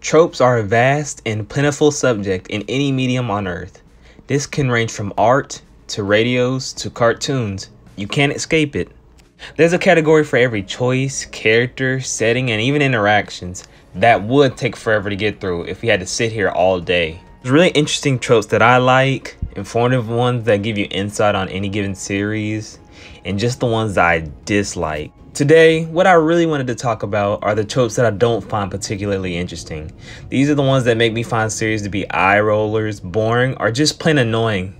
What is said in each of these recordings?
Tropes are a vast and plentiful subject in any medium on earth. This can range from art to radios to cartoons. You can't escape it. There's a category for every choice, character, setting, and even interactions that would take forever to get through if we had to sit here all day. There's really interesting tropes that I like, informative ones that give you insight on any given series, and just the ones that I dislike. Today, what I really wanted to talk about are the tropes that I don't find particularly interesting. These are the ones that make me find series to be eye rollers, boring, or just plain annoying.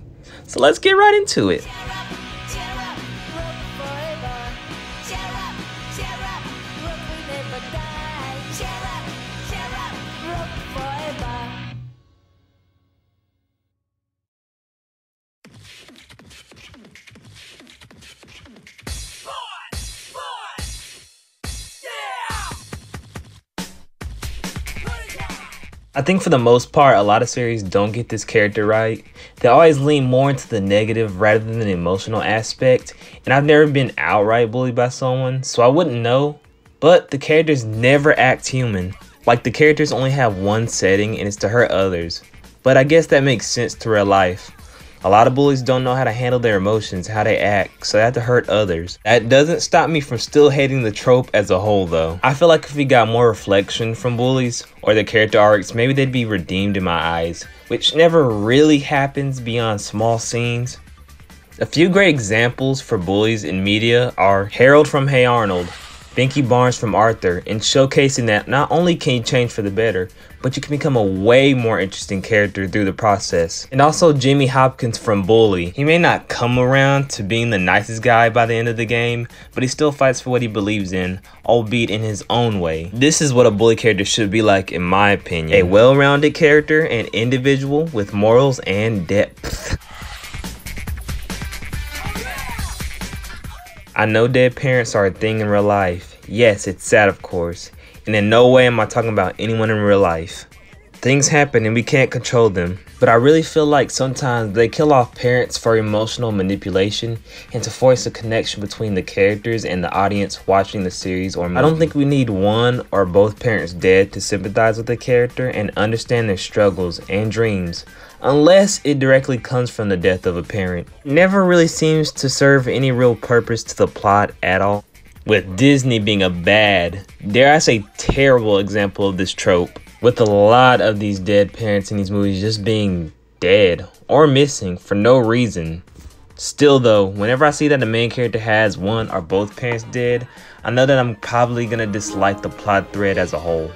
So let's get right into it. I think for the most part, a lot of series don't get this character right. They always lean more into the negative rather than the emotional aspect, and I've never been outright bullied by someone, so I wouldn't know. But the characters never act human. Like, the characters only have one setting, and it's to hurt others. But I guess that makes sense to real life. A lot of bullies don't know how to handle their emotions, how they act, so they have to hurt others. That doesn't stop me from still hating the trope as a whole though. I feel like if we got more reflection from bullies, or their character arcs, maybe they'd be redeemed in my eyes, which never really happens beyond small scenes. A few great examples for bullies in media are Harold from Hey Arnold, Binky Barnes from Arthur, in showcasing that not only can you change for the better, but you can become a way more interesting character through the process. And also Jimmy Hopkins from Bully. He may not come around to being the nicest guy by the end of the game, but he still fights for what he believes in, albeit in his own way. This is what a bully character should be like in my opinion. A well-rounded character and individual with morals and depth. I know dead parents are a thing in real life. Yes, it's sad of course. And in no way am I talking about anyone in real life. Things happen and we can't control them. But I really feel like sometimes they kill off parents for emotional manipulation and to force a connection between the characters and the audience watching the series or movie. I don't think we need one or both parents dead to sympathize with the character and understand their struggles and dreams, unless it directly comes from the death of a parent. It never really seems to serve any real purpose to the plot at all. With Disney being a bad, dare I say terrible example of this trope, with a lot of these dead parents in these movies just being dead or missing for no reason. Still though, whenever I see that the main character has one or both parents dead, I know that I'm probably gonna dislike the plot thread as a whole.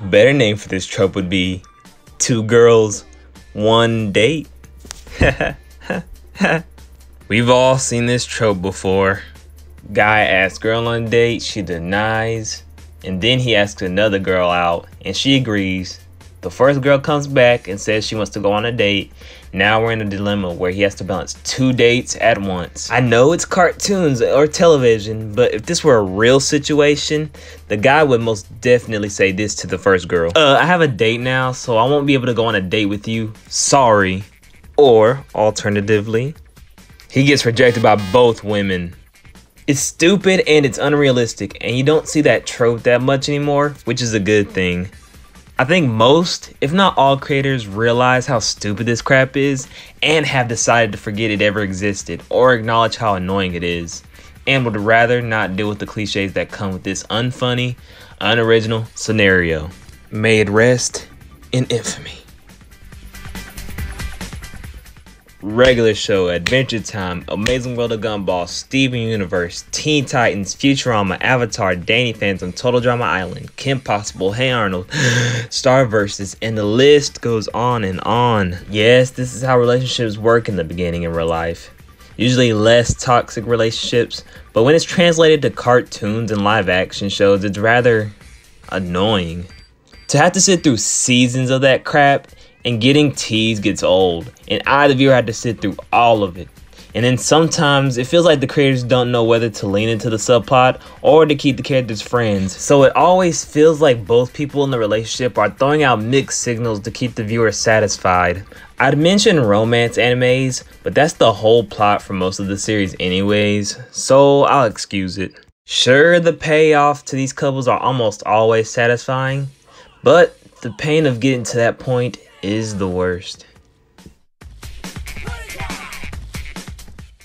A better name for this trope would be Two Girls, One Date. We've all seen this trope before. Guy asks girl on a date, she denies, and then he asks another girl out, and she agrees. The first girl comes back and says she wants to go on a date. Now we're in a dilemma where he has to balance two dates at once. I know it's cartoons or television, but if this were a real situation, the guy would most definitely say this to the first girl. I have a date now, so I won't be able to go on a date with you. Sorry. Or, alternatively, he gets rejected by both women. It's stupid and it's unrealistic, and you don't see that trope that much anymore, which is a good thing. I think most, if not all, creators realize how stupid this crap is and have decided to forget it ever existed or acknowledge how annoying it is, and would rather not deal with the cliches that come with this unfunny, unoriginal scenario. May it rest in infamy. Regular Show, Adventure Time, Amazing World of Gumball, Steven Universe, Teen Titans, Futurama, Avatar, Danny Phantom, Total Drama Island, Kim Possible, Hey Arnold, Star Versus, and the list goes on and on. Yes, this is how relationships work in the beginning in real life. Usually less toxic relationships, but when it's translated to cartoons and live action shows, it's rather annoying. To have to sit through seasons of that crap and getting teased gets old, and I, the viewer, had to sit through all of it. And then sometimes it feels like the creators don't know whether to lean into the subplot or to keep the characters friends. So it always feels like both people in the relationship are throwing out mixed signals to keep the viewer satisfied. I'd mention romance animes, but that's the whole plot for most of the series anyways, so I'll excuse it. Sure, the payoff to these couples are almost always satisfying, but the pain of getting to that point is the worst.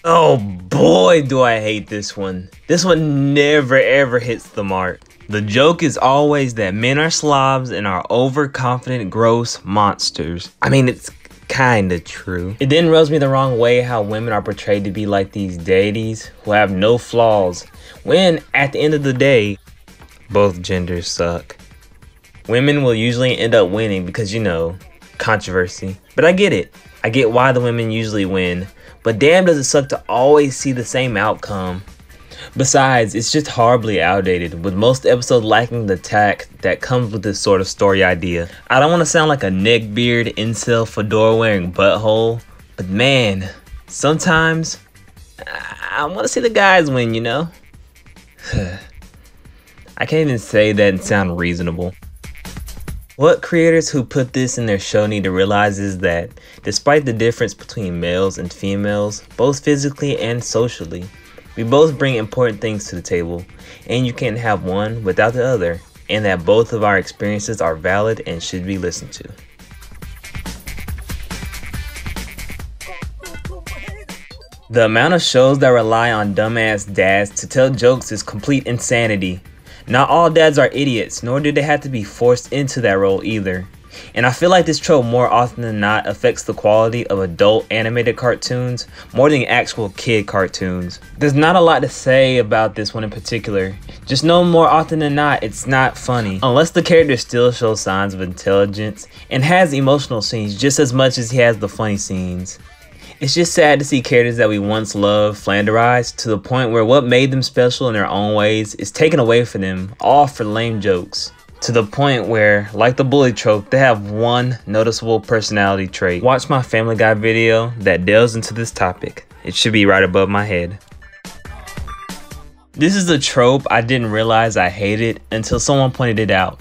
Oh boy, do I hate this one. This one never ever hits the mark. The joke is always that men are slobs and are overconfident, gross monsters. I mean, it's kinda true. It then rubs me the wrong way how women are portrayed to be like these deities who have no flaws, when at the end of the day, both genders suck. Women will usually end up winning because, you know, controversy. But I get it. I get why the women usually win. But damn, does it suck to always see the same outcome. Besides, it's just horribly outdated, with most episodes lacking the tact that comes with this sort of story idea. I don't want to sound like a neckbeard, incel, fedora-wearing butthole, but man, sometimes I want to see the guys win, you know? I can't even say that and sound reasonable. What creators who put this in their show need to realize is that, despite the difference between males and females, both physically and socially, we both bring important things to the table, and you can't have one without the other, and that both of our experiences are valid and should be listened to. The amount of shows that rely on dumbass dads to tell jokes is complete insanity. Not all dads are idiots, nor do they have to be forced into that role either. And I feel like this trope more often than not affects the quality of adult animated cartoons more than actual kid cartoons. There's not a lot to say about this one in particular. Just know more often than not, it's not funny. Unless the character still shows signs of intelligence and has emotional scenes just as much as he has the funny scenes. It's just sad to see characters that we once loved flanderized to the point where what made them special in their own ways is taken away from them, all for lame jokes. To the point where, like the bully trope, they have one noticeable personality trait. Watch my Family Guy video that delves into this topic. It should be right above my head. This is a trope I didn't realize I hated until someone pointed it out.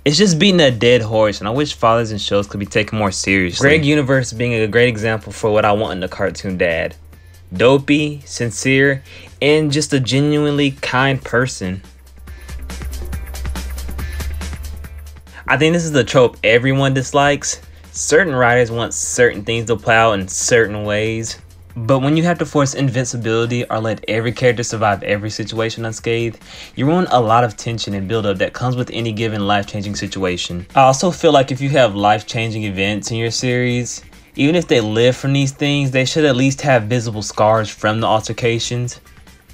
It's just beating a dead horse, and I wish fathers and shows could be taken more seriously. Greg Universe being a great example for what I want in a cartoon dad. Dopey, sincere, and just a genuinely kind person. I think this is a trope everyone dislikes. Certain writers want certain things to play out in certain ways. But when you have to force invincibility or let every character survive every situation unscathed, you ruin a lot of tension and buildup that comes with any given life-changing situation. I also feel like if you have life-changing events in your series, even if they live from these things, they should at least have visible scars from the altercations.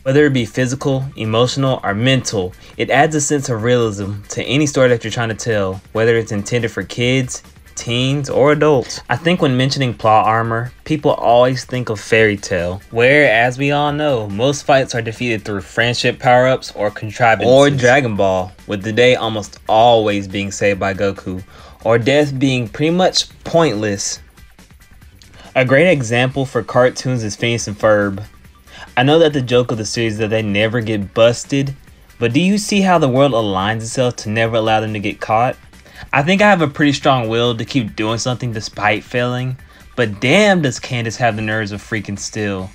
Whether it be physical, emotional, or mental, it adds a sense of realism to any story that you're trying to tell, whether it's intended for kids, teens, or adults. I think when mentioning plot armor, people always think of fairy tale, where, as we all know, most fights are defeated through friendship power-ups or contrivances. Or Dragon Ball, with the day almost always being saved by Goku, or death being pretty much pointless. A great example for cartoons is Phineas and Ferb. I know that the joke of the series is that they never get busted, but do you see how the world aligns itself to never allow them to get caught? I think I have a pretty strong will to keep doing something despite failing, but damn does Candace have the nerves of freaking still.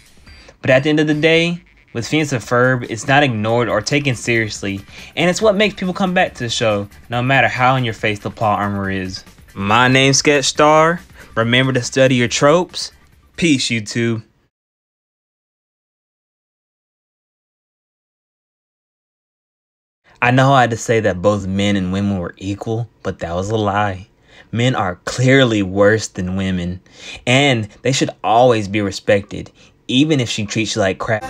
But at the end of the day, with Phineas and Ferb, it's not ignored or taken seriously, and it's what makes people come back to the show, no matter how in your face the plot armor is. My name's Sketch Star. Remember to study your tropes. Peace, YouTube. I know I had to say that both men and women were equal, but that was a lie. Men are clearly worse than women, and they should always be respected, even if she treats you like crap.